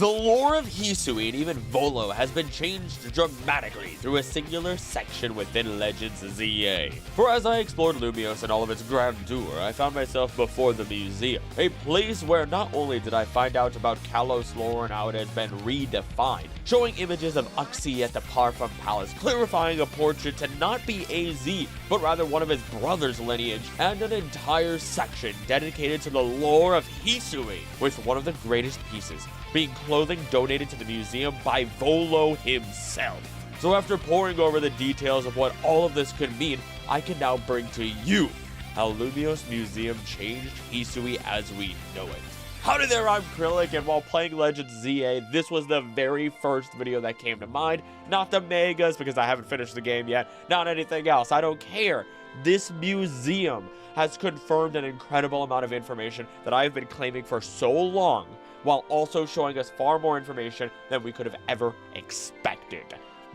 The lore of Hisui and even Volo has been changed dramatically through a singular section within Legends ZA. For as I explored Lumiose and all of its grandeur, I found myself before the museum, a place where not only did I find out about Kalos lore and how it has been redefined, showing images of Uxie at the Parfum Palace, clarifying a portrait to not be AZ, but rather one of his brother's lineage, and an entire section dedicated to the lore of Hisui, with one of the greatest pieces being clothing donated to the museum by Volo himself. So after poring over the details of what all of this could mean, I can now bring to you how Lumiose Museum changed Hisui as we know it. Howdy there, I'm Krillic, and while playing Legends ZA, this was the very first video that came to mind. Not the megas, because I haven't finished the game yet, not anything else, I don't care. This museum has confirmed an incredible amount of information that I've been claiming for so long, while also showing us far more information than we could have ever expected.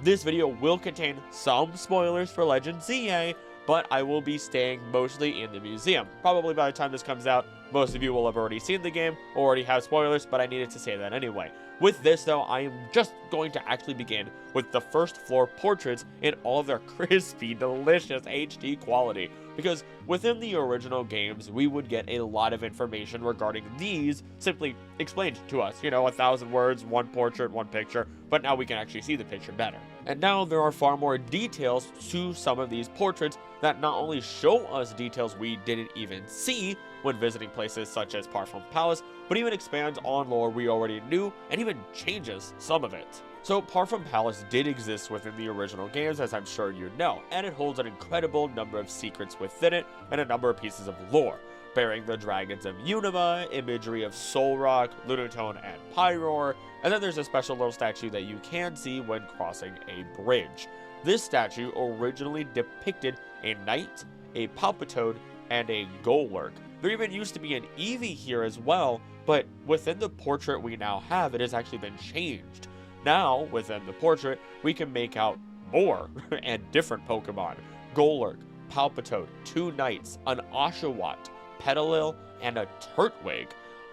This video will contain some spoilers for Legends ZA, but I will be staying mostly in the museum. Probably by the time this comes out, most of you will have already seen the game, or already have spoilers, but I needed to say that anyway. With this though, I am just going to actually begin with the first floor portraits in all of their crispy, delicious HD quality, because within the original games, we would get a lot of information regarding these simply explained to us. You know, 1,000 words, one portrait, one picture, but now we can actually see the picture better. And now there are far more details to some of these portraits that not only show us details we didn't even see when visiting places such as Parfum Palace, but even expands on lore we already knew and even changes some of it. So Parfum Palace did exist within the original games, as I'm sure you know, and it holds an incredible number of secrets within it and a number of pieces of lore, bearing the dragons of Unova, imagery of Soul Rock, Lunatone, and Pyroar, and then there's a special little statue that you can see when crossing a bridge. This statue originally depicted a knight, a palpitoad, and a golurk. There even used to be an Eevee here as well, but within the portrait we now have, it has actually been changed. Now, within the portrait, we can make out more and different Pokemon. Golurk, Palpitoad, 2 Knights, an Oshawott, Petalil, and a Turtwig.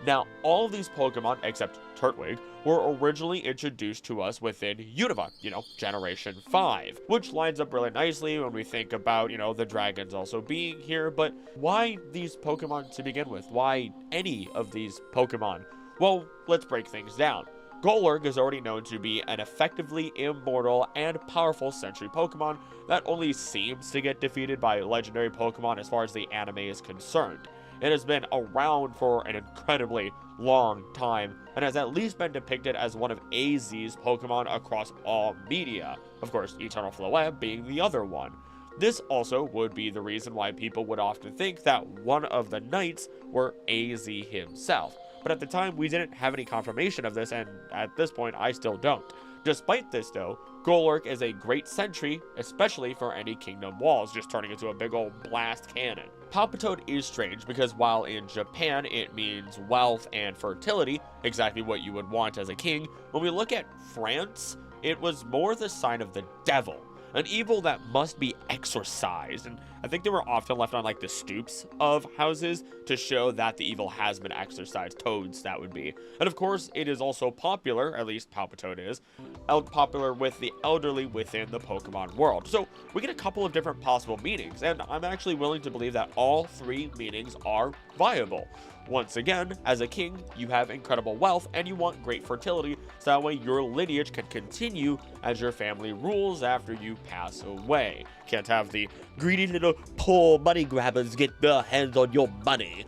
Now, all of these Pokemon, except Turtwig, were originally introduced to us within Unova, Generation 5, which lines up really nicely when we think about, the dragons also being here, but why these Pokemon to begin with? Why any of these Pokemon? Well, let's break things down. Golurk is already known to be an effectively immortal and powerful sentry Pokemon that only seems to get defeated by legendary Pokemon as far as the anime is concerned. It has been around for an incredibly long time and has at least been depicted as one of AZ's Pokemon across all media, of course Eternal Floeb being the other one. This also would be the reason why people would often think that one of the knights were AZ himself. But at the time, we didn't have any confirmation of this, and at this point, I still don't. Despite this, though, Golurk is a great sentry, especially for any kingdom walls, just turning into a big old blast cannon. Palpitoad is strange because while in Japan it means wealth and fertility, exactly what you would want as a king, when we look at France, it was more the sign of the devil. An evil that must be exorcised, and I think they were often left on like the stoops of houses to show that the evil has been exorcised. Toads, that would be. And of course, it is also popular, at least Palpitoad is, popular with the elderly within the Pokemon world. So we get a couple of different possible meanings, and I'm actually willing to believe that all 3 meanings are viable. Once again, as a king, you have incredible wealth and you want great fertility, so that way your lineage can continue as your family rules after you pass away. Can't have the greedy little poor money grabbers get their hands on your money,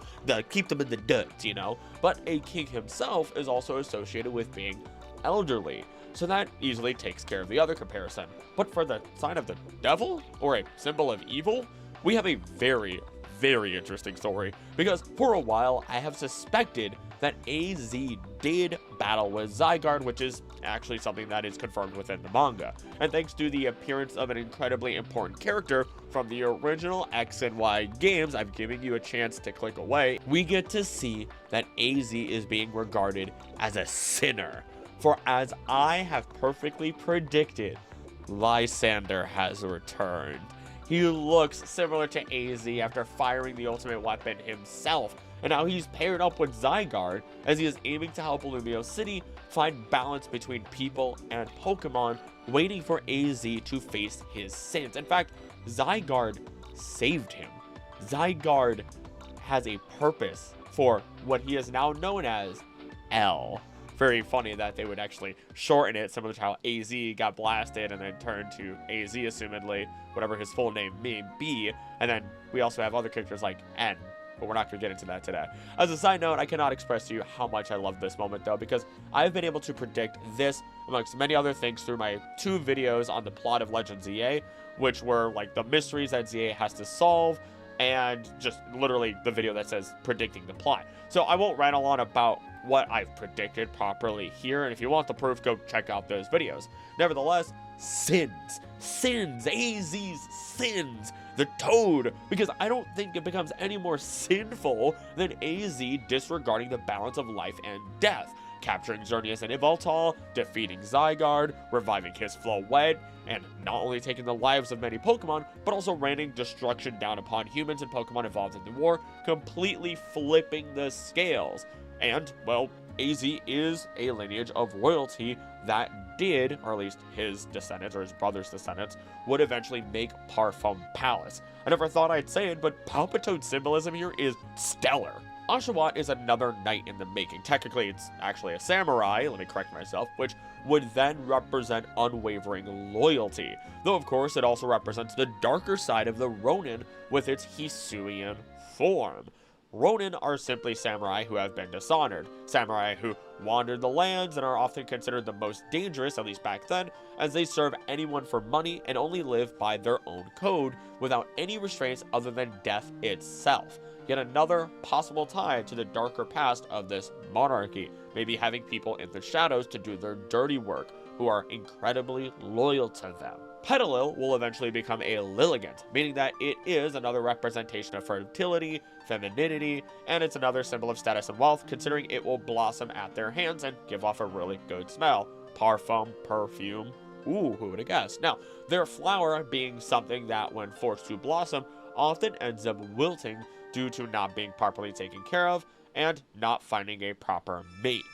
keep them in the dirt, But a king himself is also associated with being elderly, so that easily takes care of the other comparison. But for the sign of the devil, or a symbol of evil, we have a very interesting story, because for a while I have suspected that AZ did battle with Zygarde, which is actually something that is confirmed within the manga. And thanks to the appearance of an incredibly important character from the original X and Y games, I'm giving you a chance to click away, we get to see that AZ is being regarded as a sinner. For as I have perfectly predicted, Lysander has returned. He looks similar to AZ after firing the ultimate weapon himself, and now he's paired up with Zygarde as he is aiming to help Lumiose City find balance between people and Pokemon, waiting for AZ to face his sins. In fact, Zygarde saved him. Zygarde has a purpose for what he is now known as L. Very funny that they would actually shorten it, similar to how AZ got blasted and then turned to AZ, assumedly, whatever his full name may be. And then we also have other characters like N, but we're not going to get into that today. As a side note, I cannot express to you how much I love this moment, though, because I've been able to predict this, amongst many other things, through my 2 videos on the plot of Legend ZA, which were like the mysteries that ZA has to solve, and just literally the video that says predicting the plot. So I won't rattle on about what I've predicted properly here, and if you want the proof, go check out those videos. Nevertheless, sins, AZ's sins, the Toad, because I don't think it becomes any more sinful than AZ disregarding the balance of life and death, capturing Xerneas and Yveltal, defeating Zygarde, reviving his Floette, and not only taking the lives of many Pokemon, but also raining destruction down upon humans and Pokemon involved in the war, completely flipping the scales. And, well, AZ is a lineage of royalty that did, or at least his descendants, or his brother's descendants, would eventually make Parfum Palace. I never thought I'd say it, but Palpitoad's symbolism here is stellar. Oshawott is another knight in the making. Technically, it's actually a samurai, let me correct myself, which would then represent unwavering loyalty. Though, of course, it also represents the darker side of the Ronin with its Hisuian form. Ronin are simply samurai who have been dishonored, samurai who wandered the lands and are often considered the most dangerous, at least back then, as they serve anyone for money and only live by their own code without any restraints other than death itself. Yet another possible tie to the darker past of this monarchy, maybe having people in the shadows to do their dirty work, who are incredibly loyal to them. Petalil will eventually become a Lilligant, meaning that it is another representation of fertility, femininity, and it's another symbol of status and wealth, considering it will blossom at their hands and give off a really good smell. Parfum, perfume, ooh, who would have guessed? Now, their flower being something that, when forced to blossom, often ends up wilting due to not being properly taken care of and not finding a proper mate,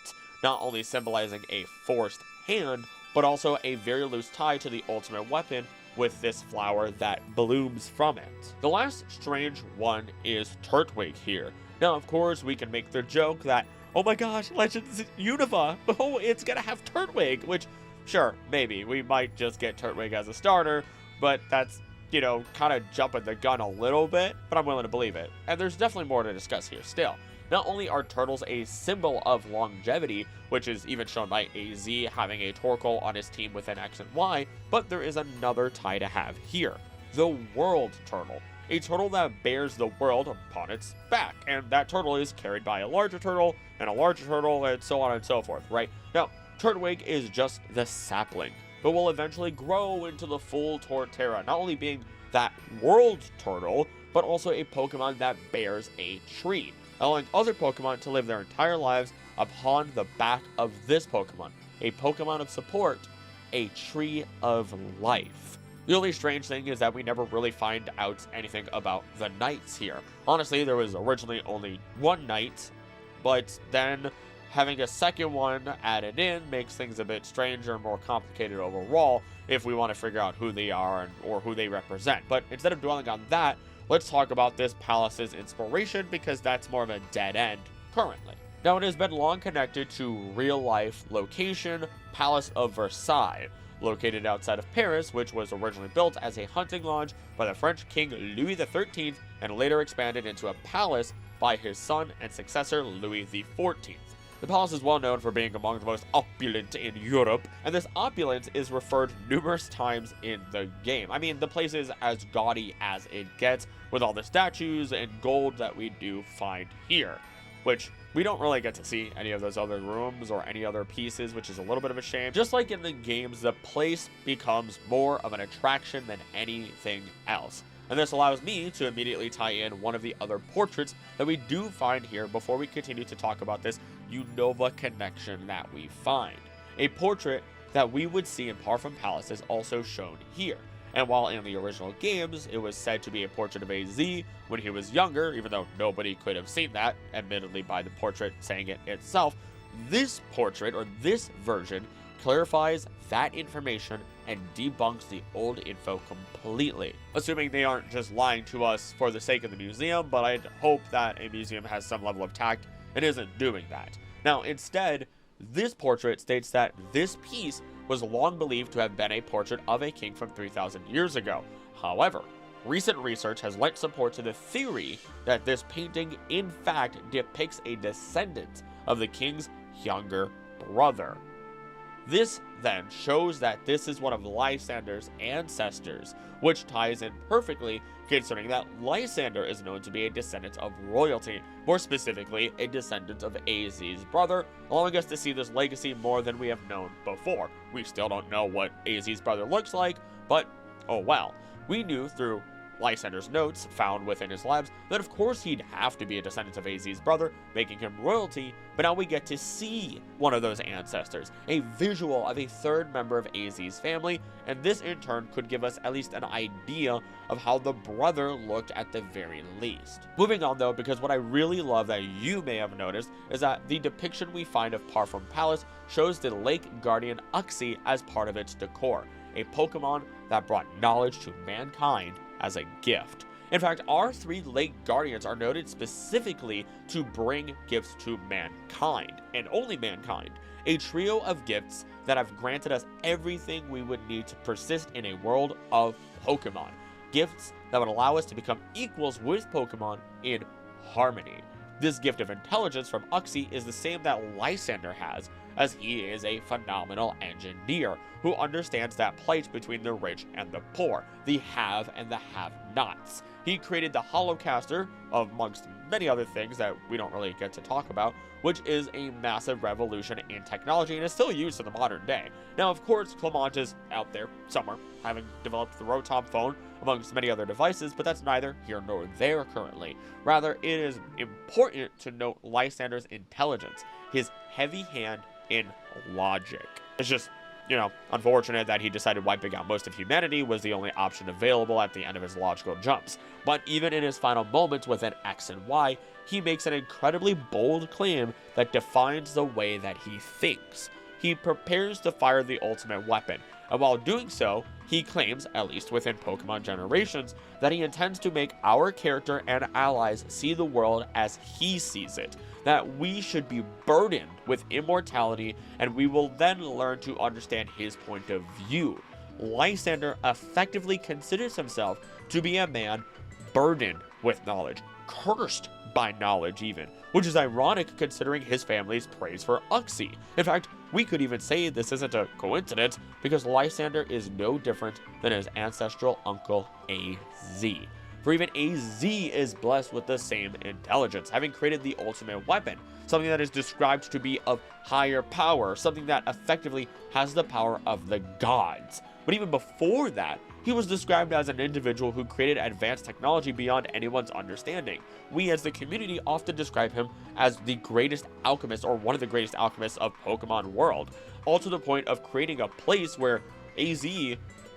not only symbolizing a forced hand, but also a very loose tie to the ultimate weapon with this flower that blooms from it. The last strange one is Turtwig here. Now, of course, we can make the joke that, oh my gosh, Legends Unova, oh, it's gonna have Turtwig, which, sure, maybe, we might just get Turtwig as a starter, but that's, you know, kind of jumping the gun a little bit, but I'm willing to believe it. And there's definitely more to discuss here still. Not only are turtles a symbol of longevity, which is even shown by AZ having a Torkoal on his team within X and Y, but there is another tie to have here. The World Turtle. A turtle that bears the world upon its back, and that turtle is carried by a larger turtle, and so on and so forth, right? Now, Turtwig is just the sapling, but will eventually grow into the full Torterra, not only being that world turtle, but also a Pokemon that bears a tree, allowing other Pokemon to live their entire lives upon the back of this Pokemon, a Pokemon of support, a tree of life. The only strange thing is that we never really find out anything about the knights here. Honestly, there was originally only one knight, but then having a second one added in makes things a bit stranger and more complicated overall if we want to figure out who they are or who they represent. But instead of dwelling on that, let's talk about this palace's inspiration, because that's more of a dead end currently. Now, it has been long connected to real-life location, Palace of Versailles, located outside of Paris, which was originally built as a hunting lodge by the French King Louis XIII and later expanded into a palace by his son and successor Louis XIV. The palace is well known for being among the most opulent in Europe, and this opulence is referred numerous times in the game. I mean, the place is as gaudy as it gets, with all the statues and gold that we do find here, which we don't really get to see any of those other rooms or any other pieces, which is a little bit of a shame. Just like in the games, the place becomes more of an attraction than anything else. And this allows me to immediately tie in one of the other portraits that we do find here before we continue to talk about this Unova connection that we find. A portrait that we would see in Parfum Palace is also shown here. And while in the original games, it was said to be a portrait of AZ when he was younger, even though nobody could have seen that, admittedly by the portrait saying it itself, this portrait, or this version, clarifies that information and debunks the old info completely. Assuming they aren't just lying to us for the sake of the museum, but I'd hope that a museum has some level of tact and isn't doing that. Now, instead, this portrait states that this piece was long believed to have been a portrait of a king from 3,000 years ago. However, recent research has lent support to the theory that this painting in fact depicts a descendant of the king's younger brother. This then shows that this is one of Lysander's ancestors, which ties in perfectly considering that Lysander is known to be a descendant of royalty, more specifically a descendant of AZ's brother, allowing us to see this legacy more than we have known before. We still don't know what AZ's brother looks like, but oh well. We knew through Lysander's notes found within his labs that of course he'd have to be a descendant of AZ's brother, making him royalty, but now we get to see one of those ancestors, a visual of a third member of AZ's family, and this in turn could give us at least an idea of how the brother looked at the very least. Moving on though, because what I really love that you may have noticed is that the depiction we find of Parfum Palace shows the lake guardian Uxie as part of its decor, a Pokemon that brought knowledge to mankind as a gift. In fact, our 3 lake guardians are noted specifically to bring gifts to mankind, and only mankind, a trio of gifts that have granted us everything we would need to persist in a world of Pokemon. Gifts that would allow us to become equals with Pokemon in harmony. This gift of intelligence from Uxie is the same that Lysander has, as he is a phenomenal engineer who understands that plight between the rich and the poor, the have and the have-nots. He created the Holocaster, amongst many other things that we don't really get to talk about, which is a massive revolution in technology and is still used in the modern day. Now, of course, Clement is out there somewhere, having developed the Rotom phone, amongst many other devices, but that's neither here nor there currently. Rather, it is important to note Lysander's intelligence, his heavy hand in logic. It's just, unfortunate that he decided wiping out most of humanity was the only option available at the end of his logical jumps. But even in his final moments within X and Y, he makes an incredibly bold claim that defines the way that he thinks. He prepares to fire the ultimate weapon, and while doing so, he claims, at least within Pokemon generations, that he intends to make our character and allies see the world as he sees it, that we should be burdened with immortality, and we will then learn to understand his point of view. Lysander effectively considers himself to be a man burdened with knowledge, cursed by knowledge even, which is ironic considering his family's praise for Uxie. In fact, we could even say this isn't a coincidence, because Lysander is no different than his ancestral uncle AZ. For even AZ is blessed with the same intelligence, having created the ultimate weapon, something that is described to be of higher power, something that effectively has the power of the gods. But even before that, he was described as an individual who created advanced technology beyond anyone's understanding. We as the community often describe him as the greatest alchemist, or one of the greatest alchemists of Pokemon world, all to the point of creating a place where AZ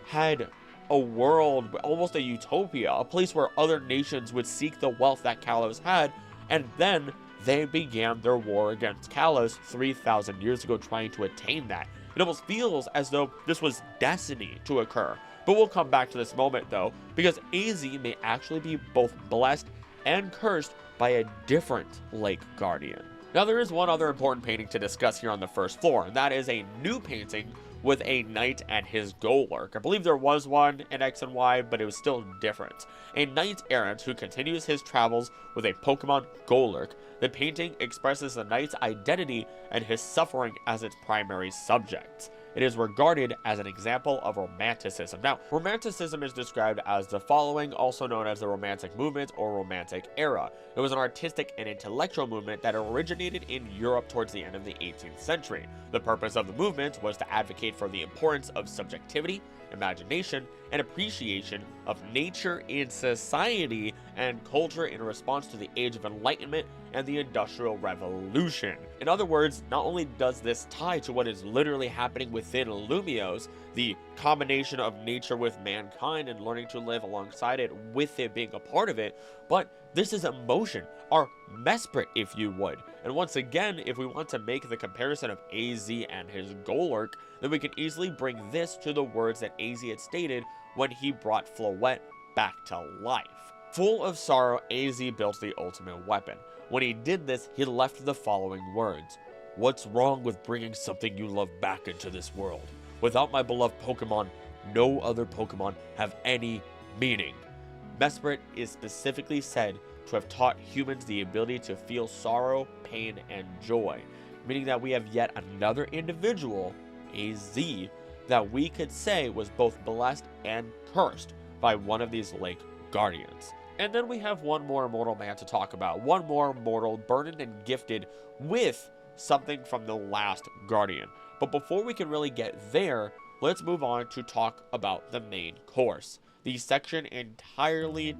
had a world, almost a utopia, a place where other nations would seek the wealth that Kalos had, and then they began their war against Kalos 3,000 years ago trying to attain that. It almost feels as though this was destiny to occur. But we'll come back to this moment though, because AZ may actually be both blessed and cursed by a different Lake Guardian. Now there is one other important painting to discuss here on the first floor, and that is a new painting with a knight and his Golurk. I believe there was one in X and Y, but it was still different. A knight errant who continues his travels with a Pokemon Golurk. The painting expresses the knight's identity and his suffering as its primary subjects. It is regarded as an example of romanticism. Now, romanticism is described as the following, also known as the Romantic movement or Romantic era. It was an artistic and intellectual movement that originated in Europe towards the end of the 18th century. The purpose of the movement was to advocate for the importance of subjectivity, imagination, and appreciation of nature in society and culture in response to the Age of Enlightenment and the Industrial Revolution. In other words, not only does this tie to what is literally happening within Lumiose, the combination of nature with mankind and learning to live alongside it with it being a part of it, but this is emotion, our Mesprit, if you would. And once again, if we want to make the comparison of AZ and his Golurk, then we can easily bring this to the words that AZ had stated when he brought Floette back to life. Full of sorrow, AZ built the ultimate weapon. When he did this, he left the following words: "What's wrong with bringing something you love back into this world? Without my beloved Pokemon, no other Pokemon have any meaning." Mesprit is specifically said to have taught humans the ability to feel sorrow, pain, and joy, meaning that we have yet another individual, AZ, that we could say was both blessed and cursed by one of these lake guardians. And then we have one more immortal man to talk about, one more mortal burdened and gifted with something from the last guardian. But before we can really get there, let's move on to talk about the main course, the section entirely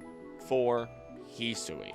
for Hisui.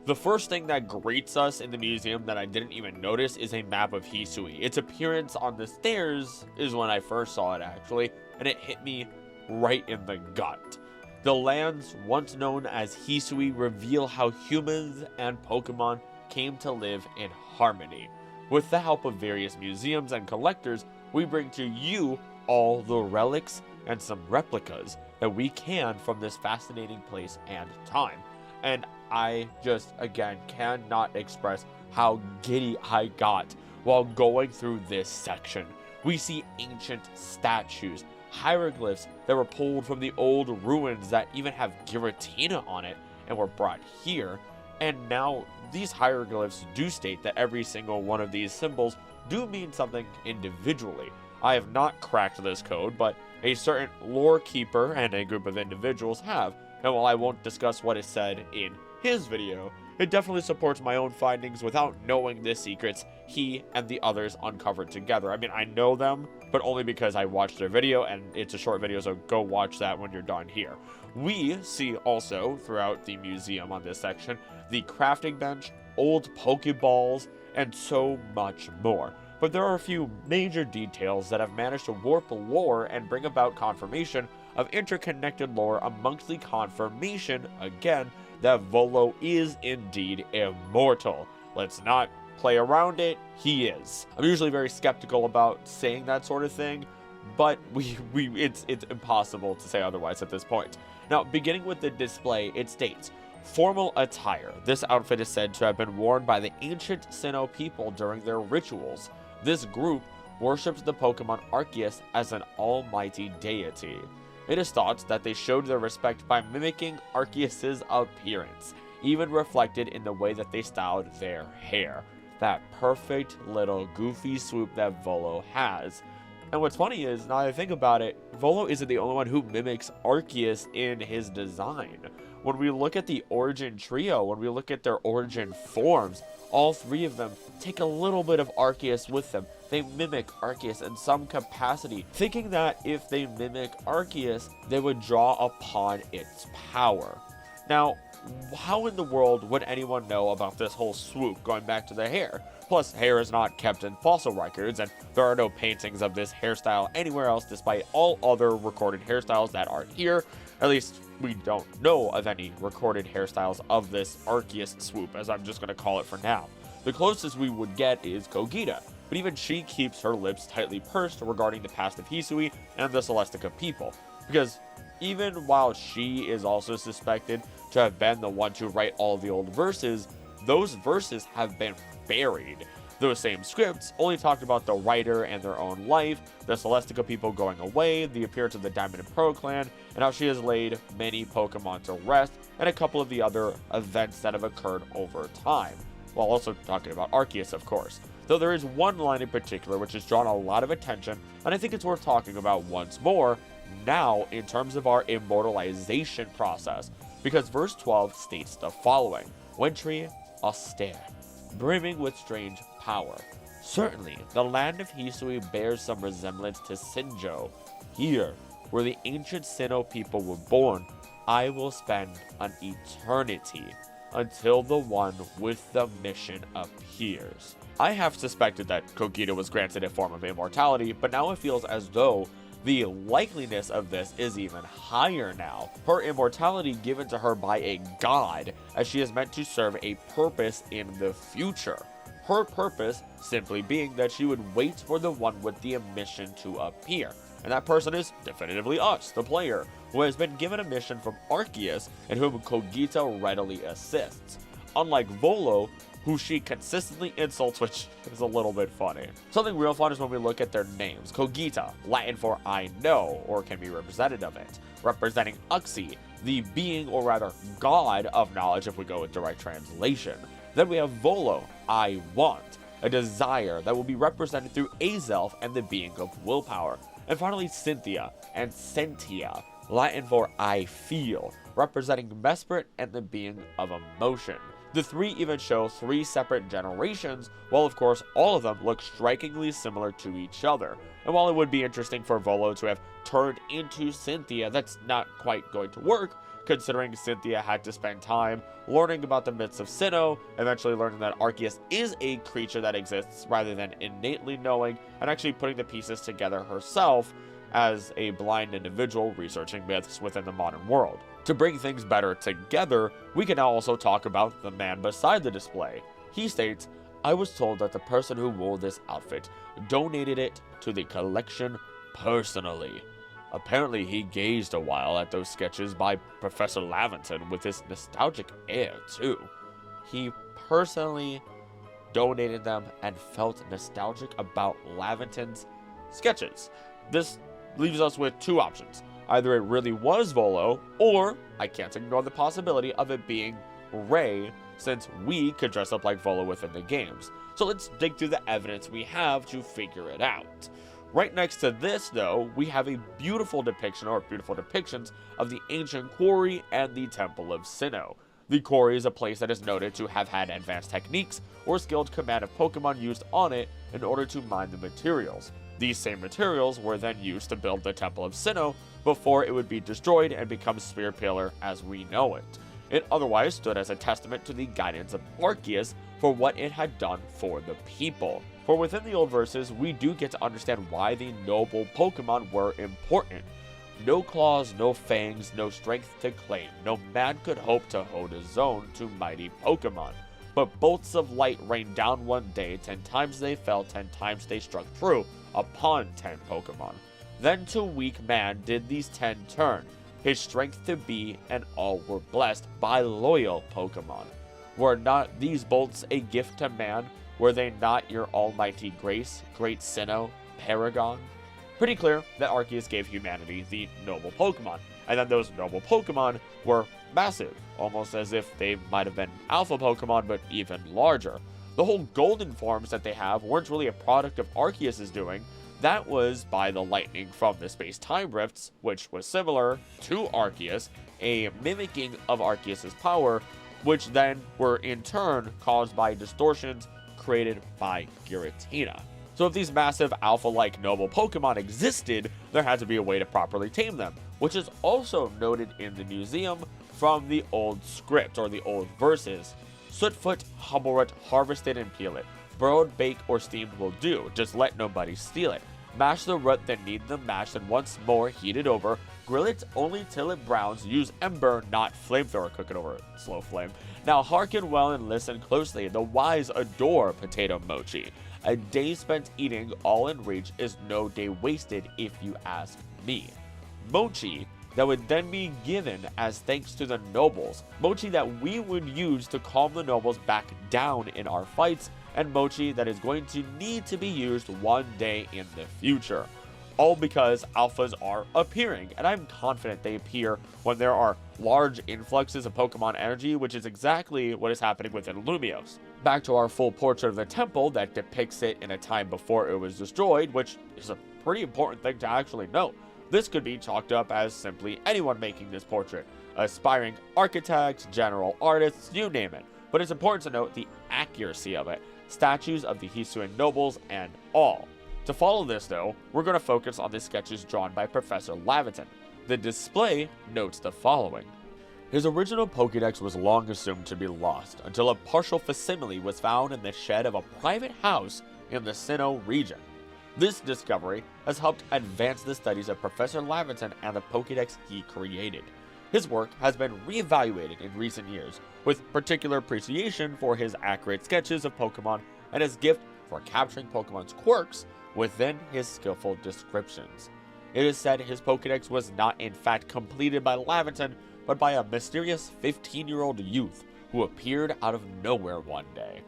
The first thing that greets us in the museum that I didn't even notice is a map of Hisui. Its appearance on the stairs is when I first saw it actually, and it hit me right in the gut. The lands once known as Hisui reveal how humans and Pokemon came to live in harmony. With the help of various museums and collectors, we bring to you all the relics and some replicas that we can from this fascinating place and time. And I just, again, cannot express how giddy I got while going through this section. We see ancient statues, hieroglyphs that were pulled from the old ruins that even have Giratina on it and were brought here. And now these hieroglyphs do state that every single one of these symbols do mean something individually. I have not cracked this code, but a certain lore keeper and a group of individuals have. And while I won't discuss what is said in his video, it definitely supports my own findings without knowing the secrets he and the others uncovered together. I mean, I know them, but only because I watched their video, and it's a short video, so go watch that when you're done here. We see also, throughout the museum on this section, the crafting bench, old Pokeballs, and so much more. But there are a few major details that have managed to warp lore and bring about confirmation of interconnected lore amongst the confirmation, again, that Volo is indeed immortal. Let's not play around it, he is. I'm usually very skeptical about saying that sort of thing, but it's impossible to say otherwise at this point. Now, beginning with the display, it states, formal attire. This outfit is said to have been worn by the ancient Sinnoh people during their rituals. This group worships the Pokemon Arceus as an almighty deity. It is thought that they showed their respect by mimicking Arceus' appearance, even reflected in the way that they styled their hair. That perfect little goofy swoop that Volo has. And what's funny is, now that I think about it, Volo isn't the only one who mimics Arceus in his design. When we look at the origin trio, when we look at their origin forms, all three of them take a little bit of Arceus with them. They mimic Arceus in some capacity, thinking that if they mimic Arceus, they would draw upon its power. Now, how in the world would anyone know about this whole swoop going back to the hair? Plus, hair is not kept in fossil records, and there are no paintings of this hairstyle anywhere else despite all other recorded hairstyles that are here. At least, we don't know of any recorded hairstyles of this Arceus swoop, as I'm just going to call it for now. The closest we would get is Kogita, but even she keeps her lips tightly pursed regarding the past of Hisui and the Celestica people, because even while she is also suspected to have been the one to write all of the old verses, those verses have been buried. Those same scripts only talked about the writer and their own life, the Celestica people going away, the appearance of the Diamond and Pearl clan, and how she has laid many Pokemon to rest, and a couple of the other events that have occurred over time, while also talking about Arceus, of course. Though there is one line in particular which has drawn a lot of attention, and I think it's worth talking about once more, now in terms of our immortalization process, because verse 12 states the following: wintry, austere, brimming with strange power. Certainly, the land of Hisui bears some resemblance to Sinjo. Here, where the ancient Sinnoh people were born, I will spend an eternity. until the one with the mission appears. I have suspected that Kogita was granted a form of immortality, but now it feels as though the likeliness of this is even higher now. Her immortality given to her by a god, as she is meant to serve a purpose in the future. Her purpose simply being that she would wait for the one with the mission to appear. And that person is definitively us, the player, who has been given a mission from Arceus and whom Kogita readily assists. Unlike Volo, who she consistently insults, which is a little bit funny. Something real fun is when we look at their names. Kogita, Latin for I know, or can be representative of it, representing Uxie, the being, or rather god of knowledge if we go with direct translation. Then we have Volo, I want, a desire that will be represented through Azelf and the being of willpower. And finally Cynthia and Sentia, Latin for I feel, representing Mesprit and the being of emotion. The three even show three separate generations, while of course all of them look strikingly similar to each other. And while it would be interesting for Volo to have turned into Cynthia, that's not quite going to work, considering Cynthia had to spend time learning about the myths of Sinnoh, eventually learning that Arceus is a creature that exists rather than innately knowing, and actually putting the pieces together herself as a blind individual researching myths within the modern world. To bring things better together, we can now also talk about the man beside the display. He states, I was told that the person who wore this outfit donated it to the collection personally. Apparently he gazed a while at those sketches by Professor Laventon with this nostalgic air too. He personally donated them and felt nostalgic about Laventon's sketches. This leaves us with two options. Either it really was Volo, or I can't ignore the possibility of it being Ray, since we could dress up like Volo within the games. So let's dig through the evidence we have to figure it out. Right next to this, though, we have a beautiful depiction, or beautiful depictions, of the ancient quarry and the Temple of Sinnoh. The quarry is a place that is noted to have had advanced techniques or skilled command of Pokemon used on it in order to mine the materials. These same materials were then used to build the Temple of Sinnoh before it would be destroyed and become Spear Pillar as we know it. It otherwise stood as a testament to the guidance of Arceus for what it had done for the people. For within the old verses, we do get to understand why the noble Pokemon were important. No claws, no fangs, no strength to claim. No man could hope to hold his own to mighty Pokemon. But bolts of light rained down one day, 10 times they fell, 10 times they struck true upon 10 Pokemon. Then to weak man did these 10 turn, his strength to be, and all were blessed by loyal Pokemon. Were not these bolts a gift to man? Were they not your almighty grace, great Sinnoh, Paragon? Pretty clear that Arceus gave humanity the noble Pokemon, and then those noble Pokemon were massive, almost as if they might have been alpha Pokemon, but even larger. The whole golden forms that they have weren't really a product of Arceus' doing. That was by the lightning from the space-time rifts, which was similar to Arceus, a mimicking of Arceus' power, which then were in turn caused by distortions created by Giratina. So if these massive alpha-like noble Pokemon existed, there had to be a way to properly tame them, which is also noted in the museum from the old script, or the old verses. Sootfoot, Hubbleroot, harvest it and peel it. Broiled, baked, or steamed will do, just let nobody steal it. Mash the root, then knead the mash, and once more heat it over. Grill it only till it browns. Use ember, not flamethrower. Cook it over slow flame. Now hearken well and listen closely. The wise adore potato mochi. A day spent eating all in reach is no day wasted if you ask me. Mochi that would then be given as thanks to the nobles. Mochi that we would use to calm the nobles back down in our fights, and mochi that is going to need to be used one day in the future. All because alphas are appearing, and I'm confident they appear when there are large influxes of Pokemon energy, which is exactly what is happening within Lumiose. Back to our full portrait of the temple that depicts it in a time before it was destroyed, which is a pretty important thing to actually note. This could be chalked up as simply anyone making this portrait. Aspiring architects, general artists, you name it. But it's important to note the accuracy of it. Statues of the Hisui nobles and all. To follow this though, we're going to focus on the sketches drawn by Professor Laventon. The display notes the following. His original Pokédex was long assumed to be lost until a partial facsimile was found in the shed of a private house in the Sinnoh region. This discovery has helped advance the studies of Professor Laventon and the Pokédex he created. His work has been reevaluated in recent years, with particular appreciation for his accurate sketches of Pokemon and his gift for capturing Pokemon's quirks within his skillful descriptions. It is said his Pokédex was not in fact completed by Laventon, but by a mysterious 15-year-old youth who appeared out of nowhere one day.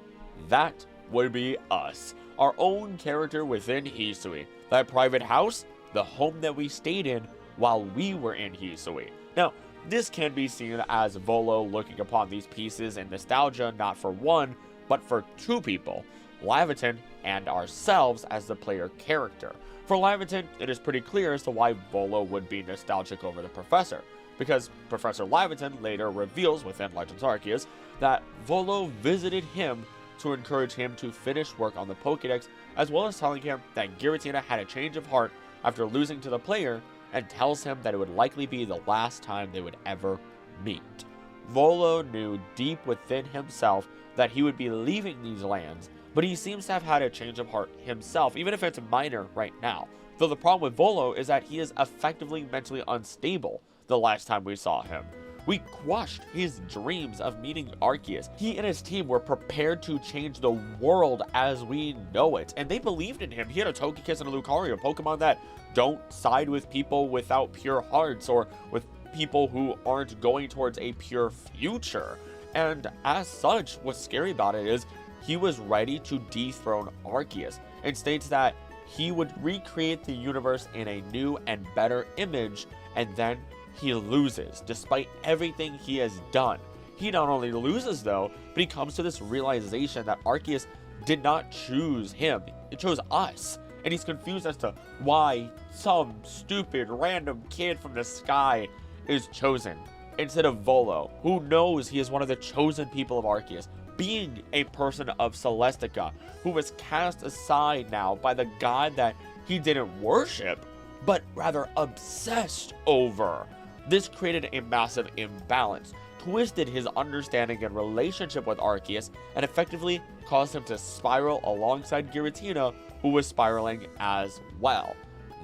That would be us, our own character within Hisui. That private house, the home that we stayed in while we were in Hisui. Now, this can be seen as Volo looking upon these pieces in nostalgia not for one, but for two people, Laventon and ourselves as the player character. For Laventon, it is pretty clear as to why Volo would be nostalgic over the Professor, because Professor Laventon later reveals within Legends Arceus that Volo visited him to encourage him to finish work on the Pokédex, as well as telling him that Giratina had a change of heart after losing to the player, and tells him that it would likely be the last time they would ever meet. Volo knew deep within himself that he would be leaving these lands, but he seems to have had a change of heart himself, even if it's minor right now. Though the problem with Volo is that he is effectively mentally unstable the last time we saw him. We crushed his dreams of meeting Arceus. He and his team were prepared to change the world as we know it, and they believed in him. He had a Togekiss and a Lucario, Pokemon that don't side with people without pure hearts or with people who aren't going towards a pure future. And as such, what's scary about it is he was ready to dethrone Arceus, and states that he would recreate the universe in a new and better image, and then he loses, despite everything he has done. He not only loses though, but he comes to this realization that Arceus did not choose him, it chose us. And he's confused as to why some stupid random kid from the sky is chosen, instead of Volo, who knows he is one of the chosen people of Arceus, being a person of Celestica, who was cast aside now by the god that he didn't worship, but rather obsessed over. This created a massive imbalance, twisted his understanding and relationship with Arceus, and effectively caused him to spiral alongside Giratina, who was spiraling as well.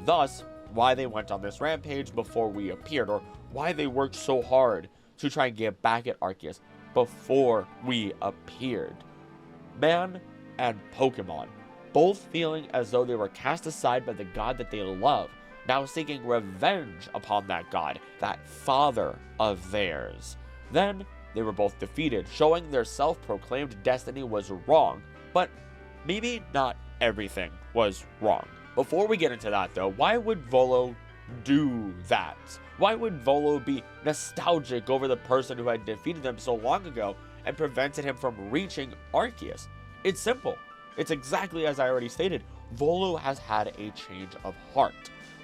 Thus, why they went on this rampage before we appeared, or why they worked so hard to try and get back at Arceus before we appeared. Man and Pokemon, both feeling as though they were cast aside by the god that they love, now seeking revenge upon that god, that father of theirs. Then, they were both defeated, showing their self-proclaimed destiny was wrong, but maybe not everything was wrong. Before we get into that though, why would Volo do that? Why would Volo be nostalgic over the person who had defeated them so long ago and prevented him from reaching Arceus? It's simple. It's exactly as I already stated. Volo has had a change of heart.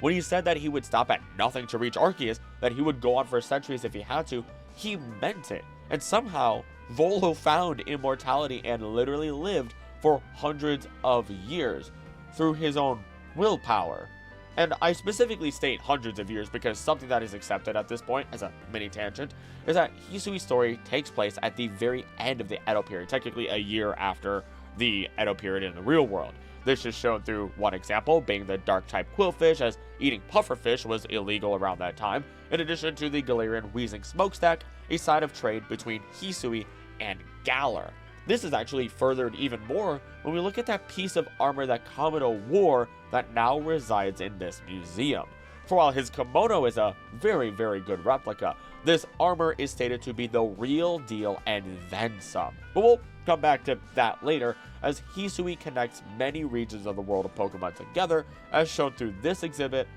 When he said that he would stop at nothing to reach Arceus, that he would go on for centuries if he had to, he meant it. And somehow, Volo found immortality and literally lived for hundreds of years through his own willpower. And I specifically state hundreds of years because something that is accepted at this point, as a mini tangent, is that Hisui's story takes place at the very end of the Edo period, technically a year after the Edo period in the real world. This is shown through one example, being the dark-type quillfish, as eating pufferfish was illegal around that time, in addition to the Galarian wheezing smokestack, a sign of trade between Hisui and Galar. This is actually furthered even more when we look at that piece of armor that Kamado wore that now resides in this museum. For while his kimono is a very, very good replica, this armor is stated to be the real deal and then some. But we'll come back to that later, as Hisui connects many regions of the world of Pokemon together, as shown through this exhibit,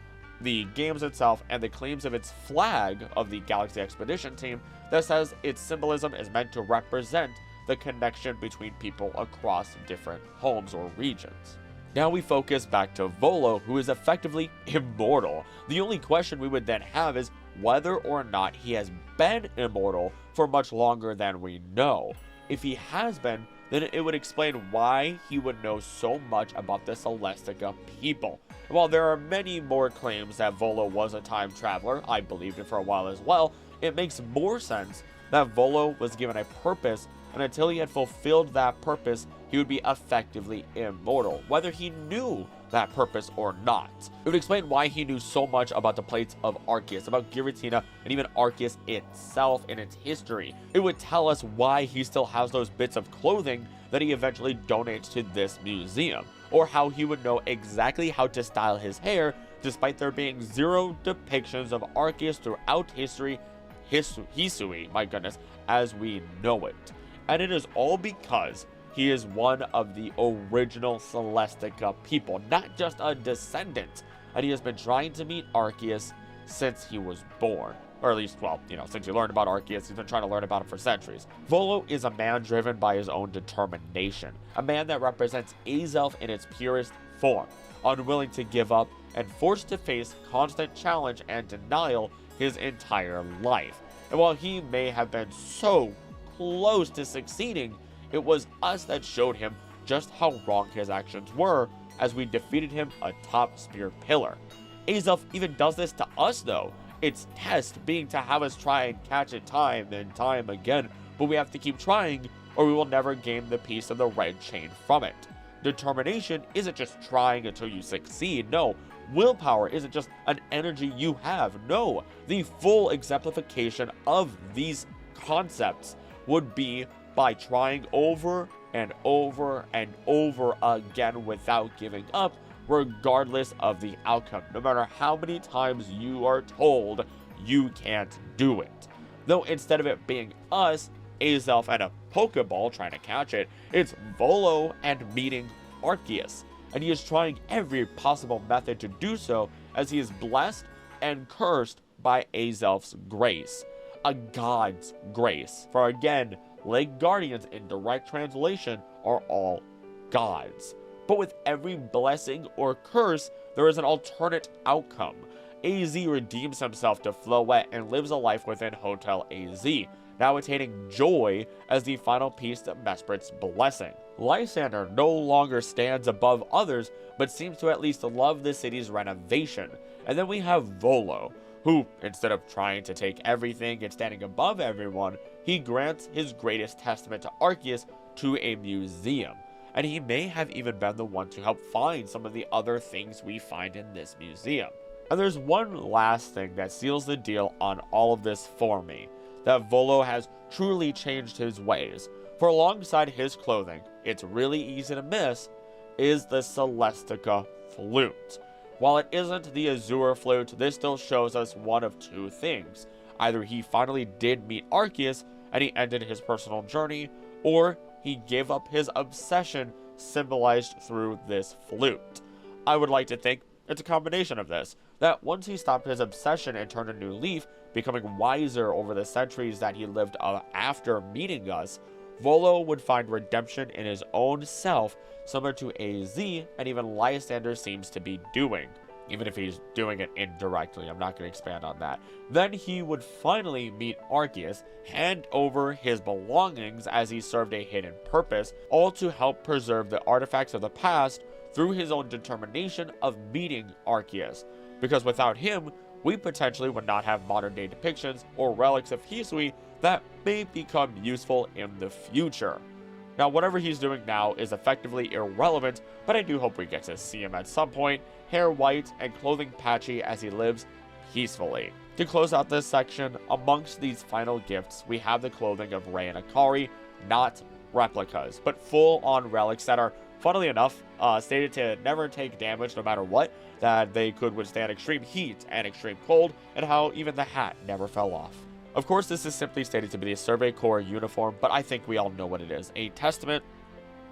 the games itself, and the claims of its flag of the Galaxy Expedition team that says its symbolism is meant to represent the connection between people across different homes or regions. Now we focus back to Volo, who is effectively immortal. The only question we would then have is whether or not he has been immortal for much longer than we know. If he has been, then it would explain why he would know so much about the Celestica people. While there are many more claims that Volo was a time traveler, I believed it for a while as well, it makes more sense that Volo was given a purpose, and until he had fulfilled that purpose, he would be effectively immortal, whether he knew that purpose or not. It would explain why he knew so much about the plates of Arceus, about Giratina, and even Arceus itself and its history. It would tell us why he still has those bits of clothing that he eventually donates to this museum, or how he would know exactly how to style his hair, despite there being zero depictions of Arceus throughout history, Hisui, my goodness, as we know it. And it is all because he is one of the original Celestica people, not just a descendant, and he has been trying to meet Arceus since he was born. Or at least, well, since he learned about Arceus, he's been trying to learn about him for centuries. Volo is a man driven by his own determination, a man that represents Azelf in its purest form, unwilling to give up and forced to face constant challenge and denial his entire life. And while he may have been so close to succeeding, it was us that showed him just how wrong his actions were as we defeated him atop Spear Pillar. Azelf even does this to us though, its test being to have us try and catch it time and time again, but we have to keep trying or we will never gain the piece of the red chain from it. Determination isn't just trying until you succeed, no. Willpower isn't just an energy you have, no. The full exemplification of these concepts would be by trying over and over and over again without giving up, regardless of the outcome, no matter how many times you are told you can't do it. Though instead of it being us, Azelf and a Pokeball trying to catch it, it's Volo and meeting Arceus, and he is trying every possible method to do so as he is blessed and cursed by Azelf's grace, a god's grace. For again, Lake Guardians in direct translation are all gods. But with every blessing or curse, there is an alternate outcome. AZ redeems himself to Floette and lives a life within Hotel AZ, now attaining joy as the final piece to Mesprit's blessing. Lysander no longer stands above others, but seems to at least love the city's renovation. And then we have Volo, who, instead of trying to take everything and standing above everyone, he grants his greatest testament to Arceus to a museum. And he may have even been the one to help find some of the other things we find in this museum. And there's one last thing that seals the deal on all of this for me, that Volo has truly changed his ways. For alongside his clothing, it's really easy to miss, is the Celestica flute. While it isn't the Azure flute, this still shows us one of two things. Either he finally did meet Arceus and he ended his personal journey, or he gave up his obsession symbolized through this flute. I would like to think it's a combination of this, that once he stopped his obsession and turned a new leaf, becoming wiser over the centuries that he lived after meeting us, Volo would find redemption in his own self, similar to AZ and even Lysander seems to be doing, even if he's doing it indirectly. I'm not going to expand on that. Then he would finally meet Arceus, hand over his belongings as he served a hidden purpose, all to help preserve the artifacts of the past through his own determination of meeting Arceus. Because without him, we potentially would not have modern day depictions or relics of Hisui that may become useful in the future. Now, whatever he's doing now is effectively irrelevant, but I do hope we get to see him at some point, hair white and clothing patchy as he lives peacefully. To close out this section, amongst these final gifts, we have the clothing of Rei and Akari, not replicas, but full-on relics that are, funnily enough, stated to never take damage no matter what, that they could withstand extreme heat and extreme cold, and how even the hat never fell off. Of course, this is simply stated to be the Survey Corps uniform, but I think we all know what it is, a testament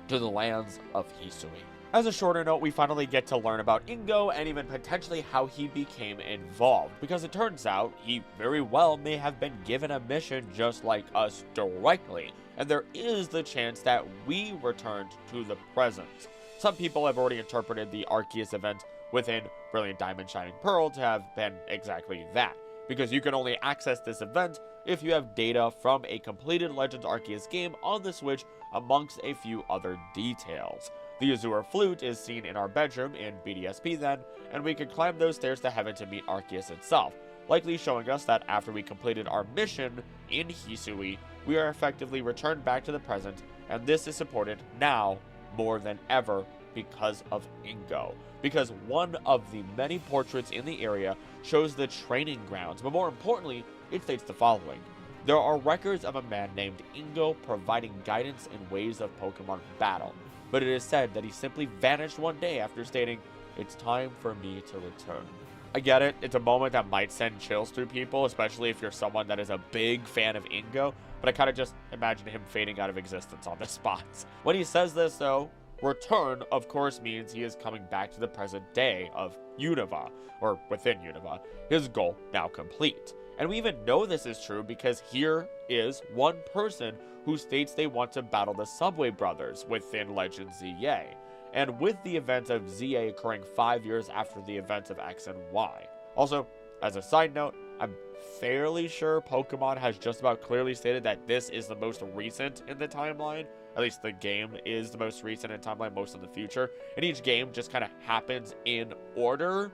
to the lands of Hisui. As a shorter note, we finally get to learn about Ingo and even potentially how he became involved, because it turns out he very well may have been given a mission just like us directly, and there is the chance that we returned to the present. Some people have already interpreted the Arceus event within Brilliant Diamond Shining Pearl to have been exactly that, because you can only access this event if you have data from a completed Legends Arceus game on the Switch, amongst a few other details. The Azure Flute is seen in our bedroom in BDSP then, and we can climb those stairs to heaven to meet Arceus itself. likely showing us that after we completed our mission in Hisui, we are effectively returned back to the present, and this is supported now more than ever because of Ingo. Because one of the many portraits in the area shows the training grounds, but more importantly, it states the following. There are records of a man named Ingo providing guidance in ways of Pokemon battle, but it is said that he simply vanished one day after stating, "It's time for me to return." I get it, it's a moment that might send chills through people, especially if you're someone that is a big fan of Ingo, but I kind of just imagine him fading out of existence on the spot. When he says this though, return of course means he is coming back to the present day of Unova, or within Unova, his goal now complete. And we even know this is true because here is one person who states they want to battle the Subway Brothers within Legend ZA, and with the event of ZA occurring 5 years after the events of X and Y. Also, as a side note, I'm fairly sure Pokemon has just about clearly stated that this is the most recent in the timeline. At least the game is the most recent in timeline, most of the future. And each game just kind of happens in order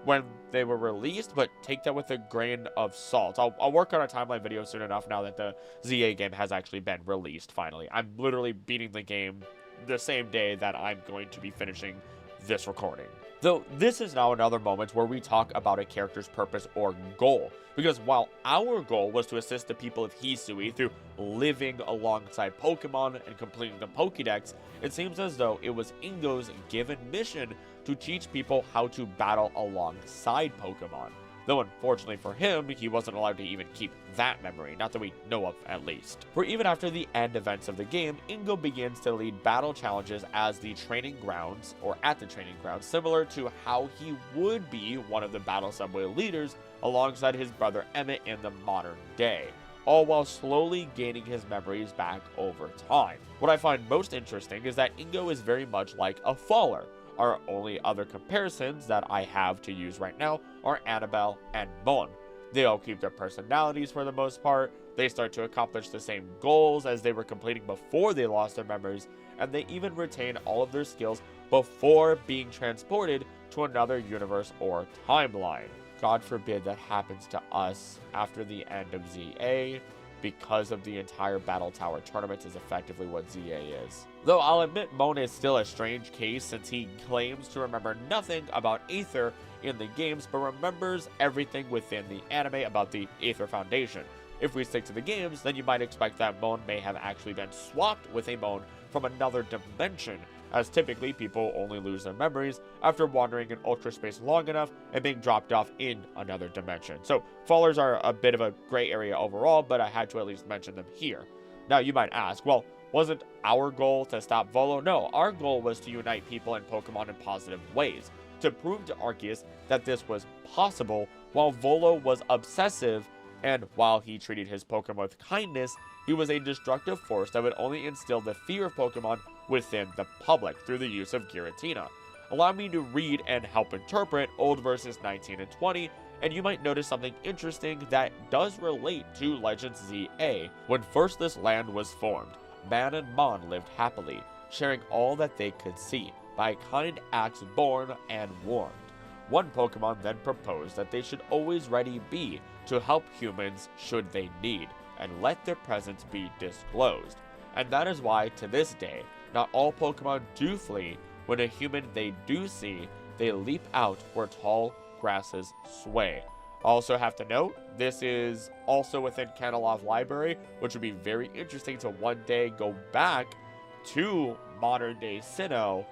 when they were released, but take that with a grain of salt. I'll work on a timeline video soon enough now that the ZA game has actually been released finally. I'm literally beating the game the same day that I'm going to be finishing this recording. Though this is now another moment where we talk about a character's purpose or goal, because while our goal was to assist the people of Hisui through living alongside Pokemon and completing the Pokédex, it seems as though it was Ingo's given mission to teach people how to battle alongside Pokemon. Though unfortunately for him, he wasn't allowed to even keep that memory, not that we know of at least. For even after the end events of the game, Ingo begins to lead battle challenges as the training grounds, or at the training grounds, similar to how he would be one of the Battle Subway leaders alongside his brother Emmett in the modern day, all while slowly gaining his memories back over time. What I find most interesting is that Ingo is very much like a faller. Our only other comparisons that I have to use right now are Annabelle and Mon. They all keep their personalities for the most part, they start to accomplish the same goals as they were completing before they lost their memories, and they even retain all of their skills before being transported to another universe or timeline. God forbid that happens to us after the end of ZA, because of the entire Battle Tower tournament is effectively what ZA is. Though I'll admit Mon is still a strange case since he claims to remember nothing about Aether in the games, but remembers everything within the anime about the Aether Foundation. If we stick to the games, then you might expect that Mon may have actually been swapped with a Mon from another dimension, as typically people only lose their memories after wandering in ultra space long enough and being dropped off in another dimension. So fallers are a bit of a gray area overall, but I had to at least mention them here. Now you might ask, well, wasn't our goal to stop Volo? No, our goal was to unite people and Pokemon in positive ways, to prove to Arceus that this was possible while Volo was obsessive, and while he treated his Pokemon with kindness, he was a destructive force that would only instill the fear of Pokemon within the public through the use of Giratina. Allow me to read and help interpret Old Verses 19 and 20, and you might notice something interesting that does relate to Legends ZA. When first this land was formed, Man and Mon lived happily, sharing all that they could see, by kind acts born and warned. One Pokemon then proposed that they should always ready be to help humans should they need, and let their presence be disclosed. And that is why, to this day, not all Pokemon do flee. When a human they do see, they leap out where tall grasses sway. Also have to note, this is also within Kanalov Library, which would be very interesting to one day go back to modern day Sinnoh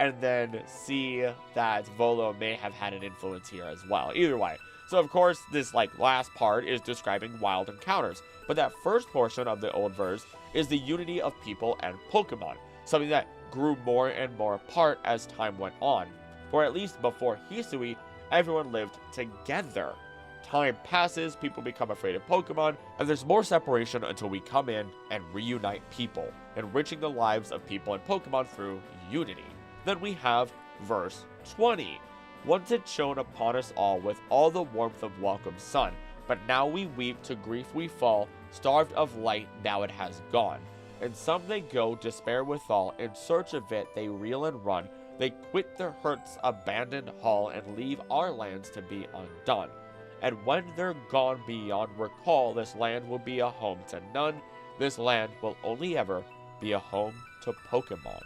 and then see that Volo may have had an influence here as well. Either way. So of course, this last part is describing wild encounters, but that first portion of the old verse is the unity of people and Pokemon, something that grew more and more apart as time went on. For at least before Hisui, everyone lived together. Time passes, people become afraid of Pokemon, and there's more separation until we come in and reunite people, enriching the lives of people and Pokemon through unity. Then we have verse 20. Once it shone upon us all with all the warmth of welcome sun, but now we weep, to grief we fall, starved of light now it has gone. And some they go, despair withal, in search of it they reel and run, they quit their hurts, abandoned hall, and leave our lands to be undone. and when they're gone beyond recall, this land will be a home to none. This land will only ever be a home to Pokemon.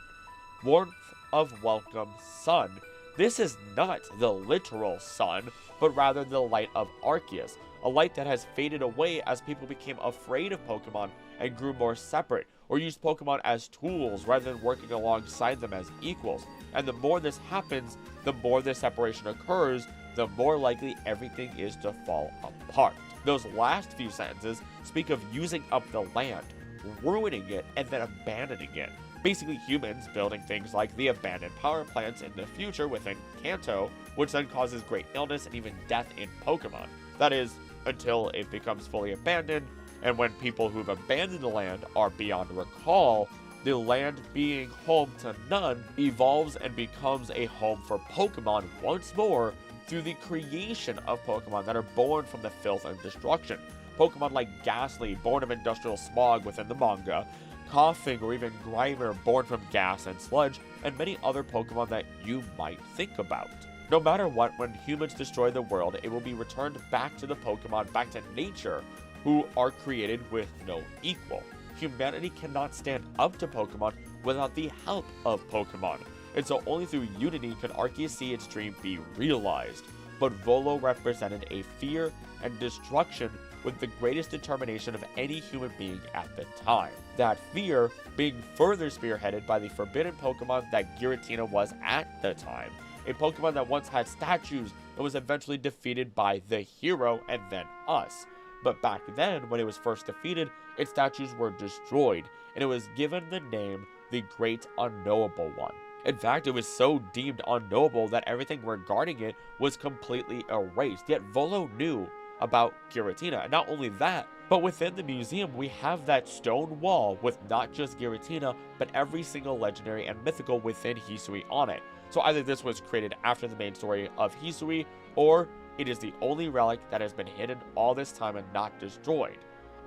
Warmth of welcome sun. This is not the literal sun, but rather the light of Arceus, a light that has faded away as people became afraid of Pokemon and grew more separate, or used Pokemon as tools rather than working alongside them as equals. And the more this happens, the more this separation occurs, the more likely everything is to fall apart. Those last few sentences speak of using up the land, ruining it, and then abandoning it. Basically humans building things like the abandoned power plants in the future within Kanto, which then causes great illness and even death in Pokemon. That is, until it becomes fully abandoned, and when people who've abandoned the land are beyond recall, the land being home to none evolves and becomes a home for Pokemon once more through the creation of Pokemon that are born from the filth and destruction. Pokemon like Ghastly, born of industrial smog within the manga, Coughing or even Grimer, born from gas and sludge, and many other Pokemon that you might think about. No matter what, when humans destroy the world, it will be returned back to the Pokemon, back to nature, who are created with no equal. Humanity cannot stand up to Pokemon without the help of Pokemon, and so only through unity can Arceus see its dream be realized. But Volo represented a fear and destruction with the greatest determination of any human being at the time. That fear being further spearheaded by the forbidden Pokemon that Giratina was at the time, a Pokemon that once had statues and was eventually defeated by the hero and then us. But back then, when it was first defeated, its statues were destroyed, and it was given the name the Great Unknowable One. In fact, it was so deemed unknowable that everything regarding it was completely erased, yet Volo knew about Giratina. And not only that, but within the museum we have that stone wall with not just Giratina, but every single legendary and mythical within Hisui on it. So either this was created after the main story of Hisui, or it is the only relic that has been hidden all this time and not destroyed.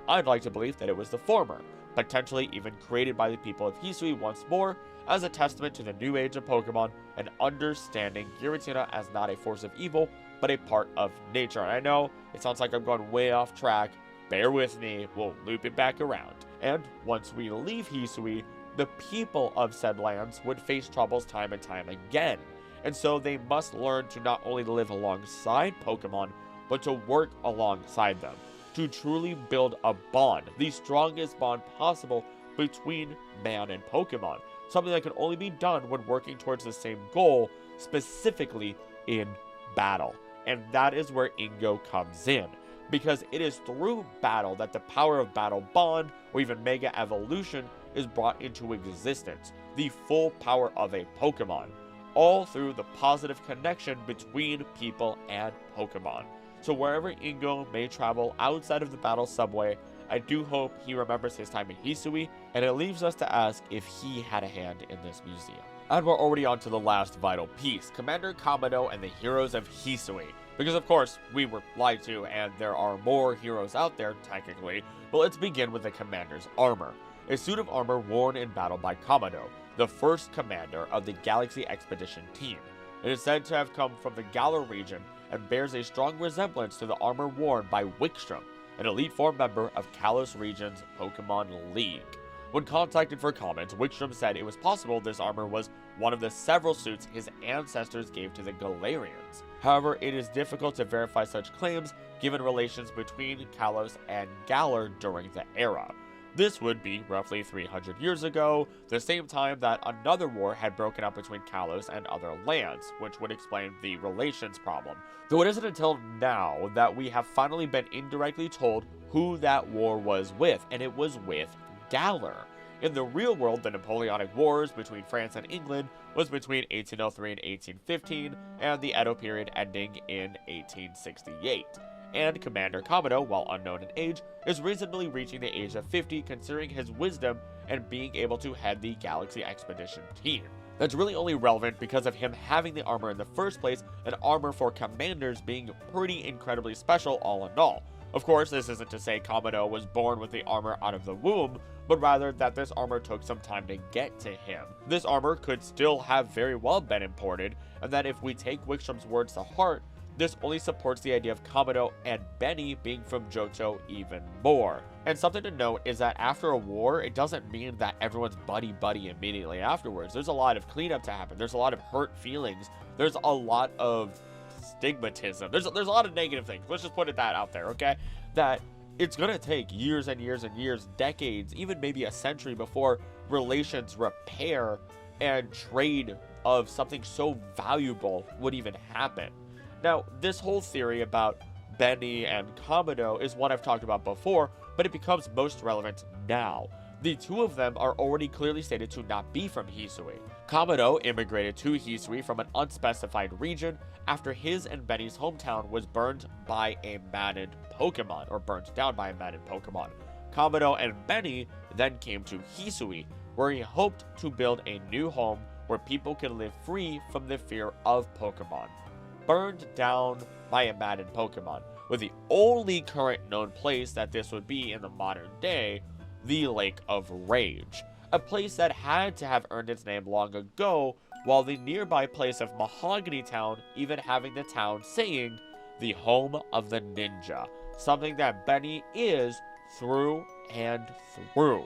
I'd like to believe that it was the former, potentially even created by the people of Hisui once more, as a testament to the new age of Pokemon and understanding Giratina as not a force of evil, but a part of nature. And I know it sounds like I'm going way off track, bear with me, we'll loop it back around. And once we leave Hisui, the people of said lands would face troubles time and time again. And so they must learn to not only live alongside Pokemon, but to work alongside them, to truly build a bond, the strongest bond possible between man and Pokemon, something that can only be done when working towards the same goal, specifically in battle. And that is where Ingo comes in, because it is through battle that the power of Battle Bond, or even Mega Evolution, is brought into existence, the full power of a Pokemon, all through the positive connection between people and Pokemon. So wherever Ingo may travel outside of the battle subway, I do hope he remembers his time in Hisui, and it leaves us to ask if he had a hand in this museum. And we're already on to the last vital piece, Commander Kamado and the heroes of Hisui. Because of course, we were lied to, and there are more heroes out there, technically, but let's begin with the commander's armor. A suit of armor worn in battle by Kamado, the first commander of the Galaxy Expedition team. It is said to have come from the Galar region, and bears a strong resemblance to the armor worn by Wickstrom, an Elite Four member of Kalos region's Pokemon League. When contacted for comments, Wickstrom said it was possible this armor was one of the several suits his ancestors gave to the Galarians. However, it is difficult to verify such claims given relations between Kalos and Galar during the era. This would be roughly 300 years ago, the same time that another war had broken out between Kalos and other lands, which would explain the relations problem. Though it isn't until now that we have finally been indirectly told who that war was with, and it was with Galar. In the real world, the Napoleonic Wars between France and England was between 1803 and 1815, and the Edo period ending in 1868. And Commander Kamado, while unknown in age, is reasonably reaching the age of 50 considering his wisdom and being able to head the Galaxy Expedition team. That's really only relevant because of him having the armor in the first place, and armor for commanders being pretty incredibly special all in all. Of course, this isn't to say Kamado was born with the armor out of the womb, but rather that this armor took some time to get to him. This armor could still have very well been imported, and that if we take Wickstrom's words to heart, this only supports the idea of Kamado and Benny being from Johto even more. And something to note is that after a war, it doesn't mean that everyone's buddy-buddy immediately afterwards. There's a lot of cleanup to happen. There's a lot of hurt feelings. There's a lot of stigmatism. There's a lot of negative things. Let's just put it that out there, okay? That it's gonna take years and years and years, decades, even maybe a century before relations repair and trade of something so valuable would even happen. Now, this whole theory about Benny and Kamado is one I've talked about before, but it becomes most relevant now. The two of them are already clearly stated to not be from Hisui. Kamado immigrated to Hisui from an unspecified region after his and Benny's hometown was burned by a maddened Pokemon, or burnt down by a maddened Pokemon. Kamado and Benny then came to Hisui, where he hoped to build a new home where people can live free from the fear of Pokemon. Burned down by a maddened Pokemon, with the only current known place that this would be in the modern day, the Lake of Rage, a place that had to have earned its name long ago, while the nearby place of Mahogany Town even having the town saying, the home of the ninja, something that Benny is through and through.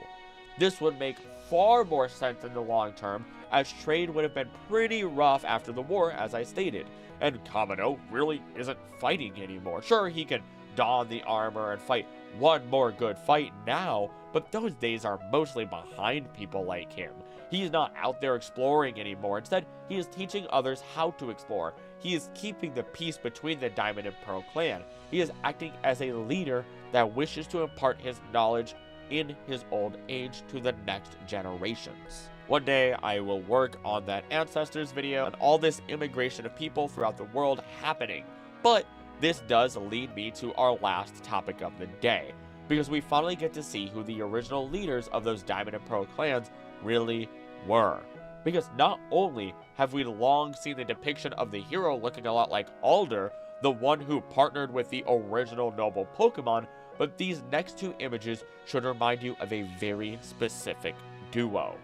This would make far more sense in the long term, as trade would have been pretty rough after the war, as I stated, and Kamado really isn't fighting anymore. Sure, he can don the armor and fight one more good fight now, but those days are mostly behind people like him. He is not out there exploring anymore. Instead, he is teaching others how to explore. He is keeping the peace between the Diamond and Pearl clan. He is acting as a leader that wishes to impart his knowledge in his old age to the next generations. One day, I will work on that Ancestors video and all this immigration of people throughout the world happening. But this does lead me to our last topic of the day, because we finally get to see who the original leaders of those Diamond and Pearl clans really were. Because not only have we long seen the depiction of the hero looking a lot like Alder, the one who partnered with the original noble Pokemon, but these next two images should remind you of a very specific duo.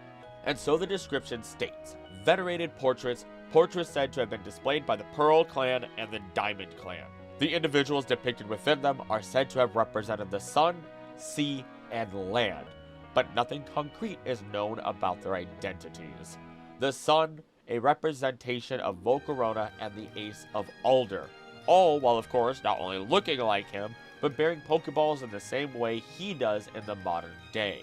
And so the description states, venerated portraits said to have been displayed by the Pearl clan and the Diamond clan. The individuals depicted within them are said to have represented the sun, sea, and land, but nothing concrete is known about their identities. The sun, a representation of Volcarona and the Ace of Alder, all while of course not only looking like him, but bearing Pokeballs in the same way he does in the modern day.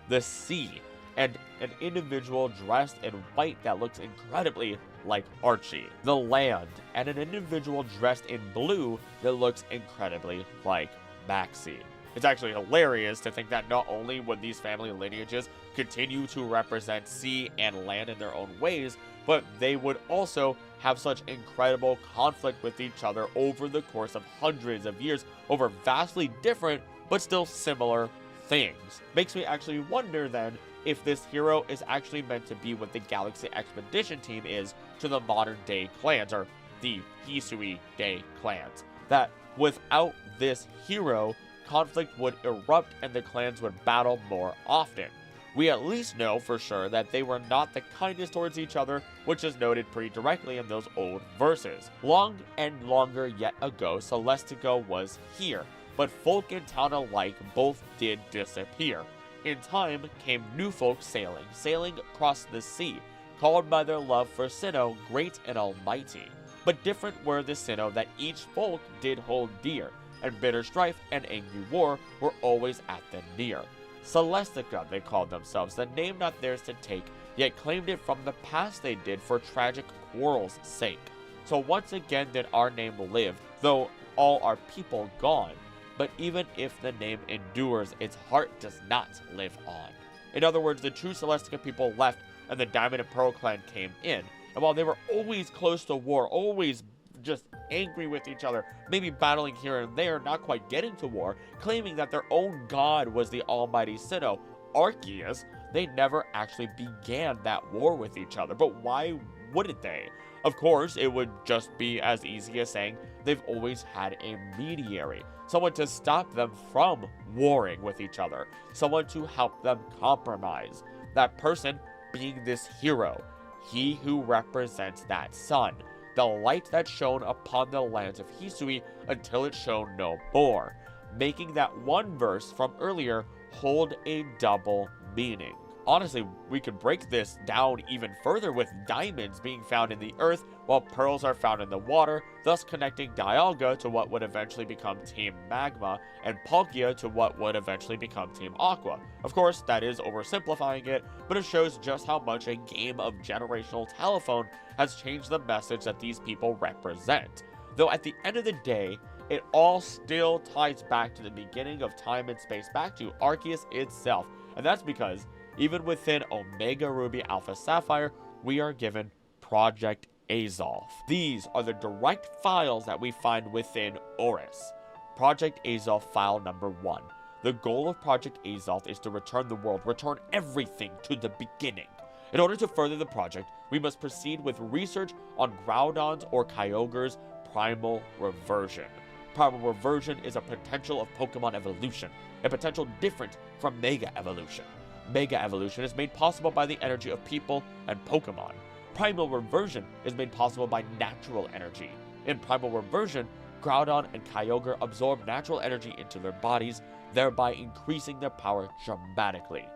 The sea, and an individual dressed in white that looks incredibly like Archie. The land, and an individual dressed in blue that looks incredibly like Maxie. It's actually hilarious to think that not only would these family lineages continue to represent sea and land in their own ways, but they would also have such incredible conflict with each other over the course of hundreds of years over vastly different but still similar things. Makes me actually wonder then if this hero is actually meant to be what the Galaxy Expedition team is to the modern day clans, or the Hisui day clans. That without this hero, conflict would erupt and the clans would battle more often. We at least know for sure that they were not the kindest towards each other, which is noted pretty directly in those old verses. Long and longer yet ago, Celestica was here, but folk and town alike both did disappear. In time came new folk sailing across the sea, called by their love for Sinnoh great and almighty. But different were the Sinnoh that each folk did hold dear, and bitter strife and angry war were always at the near. Celestica they called themselves, the name not theirs to take, yet claimed it from the past they did for tragic quarrels' sake. So once again did our name live, though all our people gone. But even if the name endures, its heart does not live on. In other words, the true Celestica people left and the Diamond and Pearl clan came in. And while they were always close to war, always just angry with each other, maybe battling here and there, not quite getting to war, claiming that their own god was the almighty Sinnoh, Arceus, they never actually began that war with each other. But why wouldn't they? Of course, it would just be as easy as saying they've always had a mediary, someone to stop them from warring with each other, someone to help them compromise. That person being this hero, he who represents that sun, the light that shone upon the lands of Hisui until it shone no more, making that one verse from earlier hold a double meaning. Honestly, we could break this down even further with diamonds being found in the earth while pearls are found in the water, thus connecting Dialga to what would eventually become Team Magma and Palkia to what would eventually become Team Aqua. Of course, that is oversimplifying it, but it shows just how much a game of generational telephone has changed the message that these people represent. Though at the end of the day, it all still ties back to the beginning of time and space, back to Arceus itself, and that's because even within Omega Ruby Alpha Sapphire, we are given Project Azolf. These are the direct files that we find within Oris. Project Azolf file number 1. The goal of Project Azolf is to return the world, return everything to the beginning. In order to further the project, we must proceed with research on Groudon's or Kyogre's primal reversion. Primal reversion is a potential of Pokemon evolution, a potential different from Mega Evolution. Mega Evolution is made possible by the energy of people and Pokemon. Primal Reversion is made possible by natural energy. In Primal Reversion, Groudon and Kyogre absorb natural energy into their bodies, thereby increasing their power dramatically.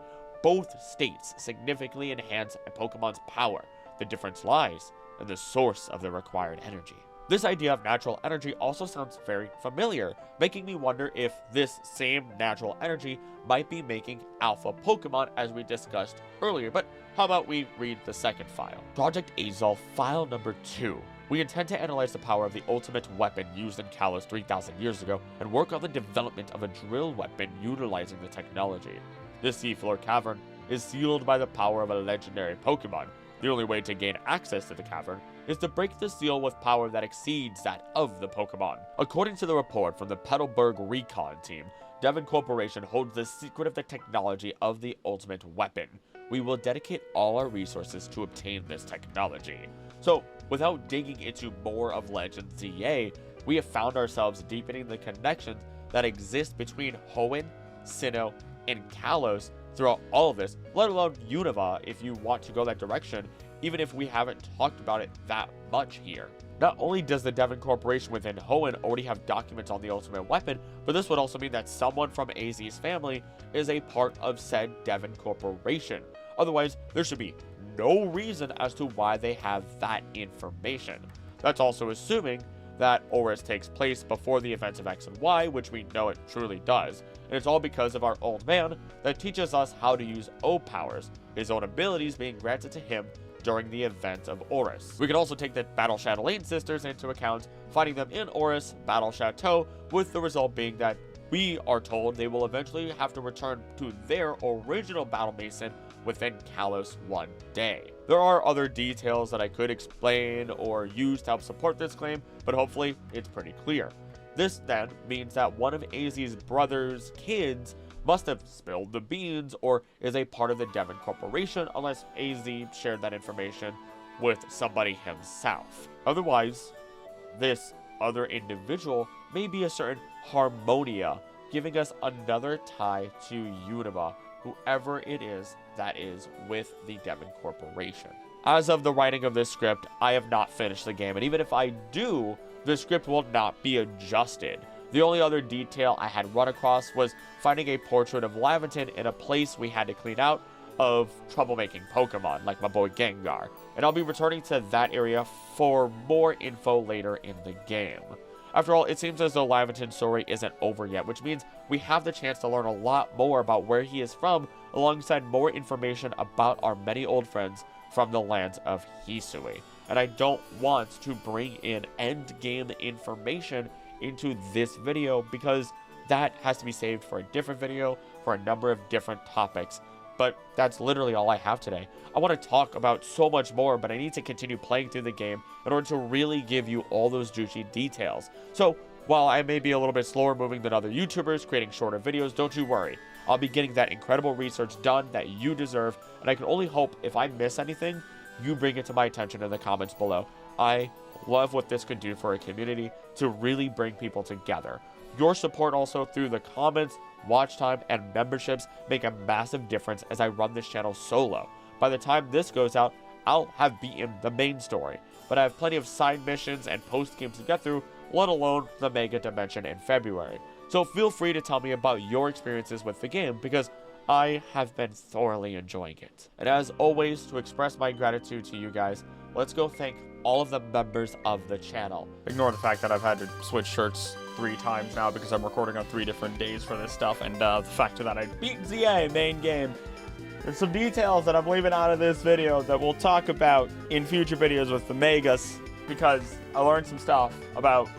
Both states significantly enhance a Pokemon's power. The difference lies in the source of the required energy. This idea of natural energy also sounds very familiar, making me wonder if this same natural energy might be making alpha Pokemon as we discussed earlier, but how about we read the second file? Project Azolf file number 2. We intend to analyze the power of the ultimate weapon used in Kalos 3,000 years ago and work on the development of a drill weapon utilizing the technology. This seafloor cavern is sealed by the power of a legendary Pokemon. The only way to gain access to the cavern is to break the seal with power that exceeds that of the Pokemon. According to the report from the Petalburg Recon team, Devon Corporation holds the secret of the technology of the ultimate weapon. We will dedicate all our resources to obtain this technology. So, without digging into more of Legend ZA, we have found ourselves deepening the connections that exist between Hoenn, Sinnoh, and Kalos throughout all of this, let alone Unova if you want to go that direction, even if we haven't talked about it that much here. Not only does the Devon Corporation within Hoenn already have documents on the ultimate weapon, but this would also mean that someone from AZ's family is a part of said Devon Corporation. Otherwise, there should be no reason as to why they have that information. That's also assuming that Oris takes place before the events of X and Y, which we know it truly does. And it's all because of our old man that teaches us how to use O-powers, his own abilities being granted to him during the event of Oris. We can also take the Battle Chatelaine sisters into account, finding them in Oris, Battle Chateau, with the result being that we are told they will eventually have to return to their original Battle Mason within Kalos one day. There are other details that I could explain or use to help support this claim, but hopefully it's pretty clear. This then means that one of AZ's brother's kids must have spilled the beans or is a part of the Devon Corporation unless AZ shared that information with somebody himself. Otherwise, this other individual may be a certain Harmonia, giving us another tie to Unova, whoever it is that is with the Devon Corporation. As of the writing of this script, I have not finished the game, and even if I do, the script will not be adjusted. The only other detail I had run across was finding a portrait of Laventon in a place we had to clean out of troublemaking Pokemon, like my boy Gengar, and I'll be returning to that area for more info later in the game. After all, it seems as though Laventon's story isn't over yet, which means we have the chance to learn a lot more about where he is from, alongside more information about our many old friends from the lands of Hisui. And I don't want to bring in endgame information into this video because that has to be saved for a different video for a number of different topics. But that's literally all I have today. I want to talk about so much more, but I need to continue playing through the game in order to really give you all those juicy details. So while I may be a little bit slower moving than other YouTubers creating shorter videos, don't you worry. I'll be getting that incredible research done that you deserve, and I can only hope if I miss anything, you bring it to my attention in the comments below. I love what this can do for a community to really bring people together. Your support also through the comments, watch time, and memberships make a massive difference as I run this channel solo. By the time this goes out, I'll have beaten the main story. but I have plenty of side missions and post-games to get through, let alone the Mega Dimension in February. So feel free to tell me about your experiences with the game, because I have been thoroughly enjoying it. And as always, to express my gratitude to you guys, let's go thank all of the members of the channel. Ignore the fact that I've had to switch shirts 3 times now because I'm recording on 3 different days for this stuff, and the fact that I beat ZA main game. There's some details that I'm leaving out of this video that we'll talk about in future videos with the Megas, because I learned some stuff about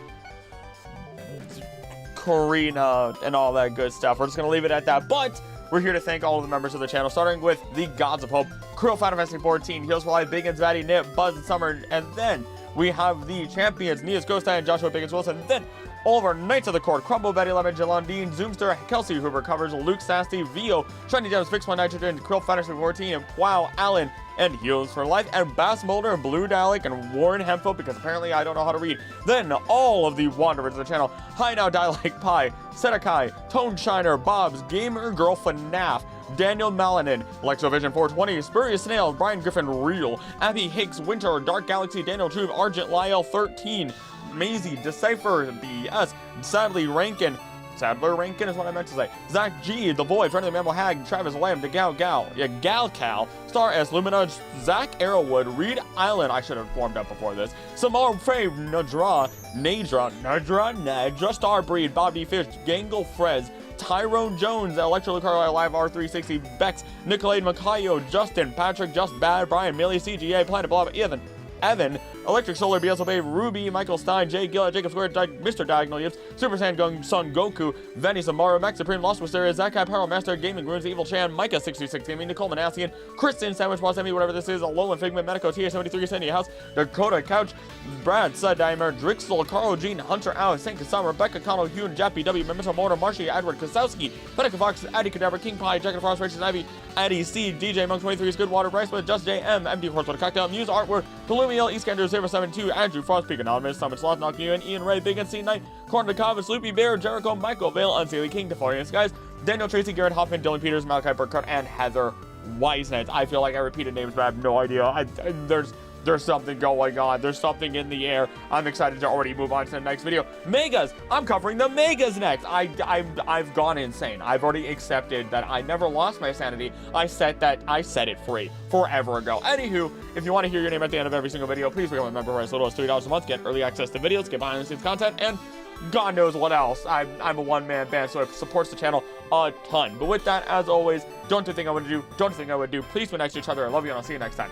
Karina and all that good stuff. We're just going to leave it at that, but we're here to thank all of the members of the channel, starting with the Gods of Hope, Krill, Final Fantasy 14, Heels for Life, Biggins, Vatty, Nip, Buzz, and Summer, and then we have the champions, Nias, Ghost and Joshua, Biggins, Wilson, and then all of our Knights of the Court, Crumble, Betty, Lemon, Jalandine, Zoomster, Kelsey, who recovers, Luke, Sassy, Vio, Shiny Gems, Fix One Nitrogen, Krill, Final Fantasy 14, and Wow, Allen, and Heals for Life, and Bass Molder, and Blue Dalek, and Warren Hemphill, because apparently I don't know how to read. Then all of the Wanderers of the channel, Hi Now, Die Like Pie, Sedekai, Tone Shiner, Bobs, Gamer Girl FNAF, Daniel Malanin, Lexovision 420, Spurious Snail, Brian Griffin Real, Abby Hicks, Winter, Dark Galaxy, Daniel Truve, Argent Lyle 13, Maisie, Decipher, BS, Sadler Rankin is what I meant to say. Zach G, The Void, Friend of the Mammal Hag, Travis Lamb, the Gal Cal, Star S, Lumina, Zach Arrowwood, Reed Island, I should have warmed up before this, Samar Fave, Nadra, Starbreed, Bobby Fish, Gangle Frez, Tyrone Jones, Electro Lucario Live R360, Bex, Nicolade Makayo, Justin, Patrick, Just Bad, Brian, Millie, CGA, Planet Blob, Evan, Electric Solar, BSL Babe, Ruby, Michael Stein, Jay Gillett, Jacob Square, Mr. Diagonal Yips, Super Saiyan Son Goku, Venny Samara, Max Supreme, Lost Wisteria, Zakai, Pyro Master, Gaming Runes, Evil Chan, Micah 626 Gaming, Nicole Manassian, Kristen, Sandwich Boss, Emmy, whatever this is, Alolan Figment, Medico, TA73, Sandy House, Dakota Couch, Brad, Suddimer, Drixel, Carl Jean, Hunter Out, Saint Kasama, Rebecca Connell, Hugh, Jappy, W, Memento Mortar, Marshy, Edward, Kosowski, Penica Fox, Addy Cadabra, King Pie, Jacket Frost, Rachel Ivy, Addy C, DJ Monk 23, Goodwater, Bryce Smith, Just JM, MD Horse with a Cocktail, Muse Artwork, Delumiel, Eastgander 072, Andrew Frost, Peak Anonymous, Summon Sloth, Knock You in, Ian Ray, Big NC Knight, Corn to Cobb, Sloopy Bear, Jericho, Michael Vale, Unseelie King, Deforius Guys, Daniel Tracy, Garrett Hoffman, Dylan Peters, Malachi Burkhardt, and Heather Wisenet. I feel like I repeated names, but I have no idea. There's something going on. There's something in the air. I'm excited to already move on to the next video. Megas! I'm covering the Megas next. I've gone insane. I've already accepted that I never lost my sanity. I set it free forever ago. Anywho, if you want to hear your name at the end of every single video, please become a member for as little as $3 a month. Get early access to videos, get behind the scenes content, and God knows what else. I'm a one-man band, so it supports the channel a ton. But with that, as always, don't do the thing I would do. Don't do the thing I would do. Please be nice to each other. I love you, and I'll see you next time.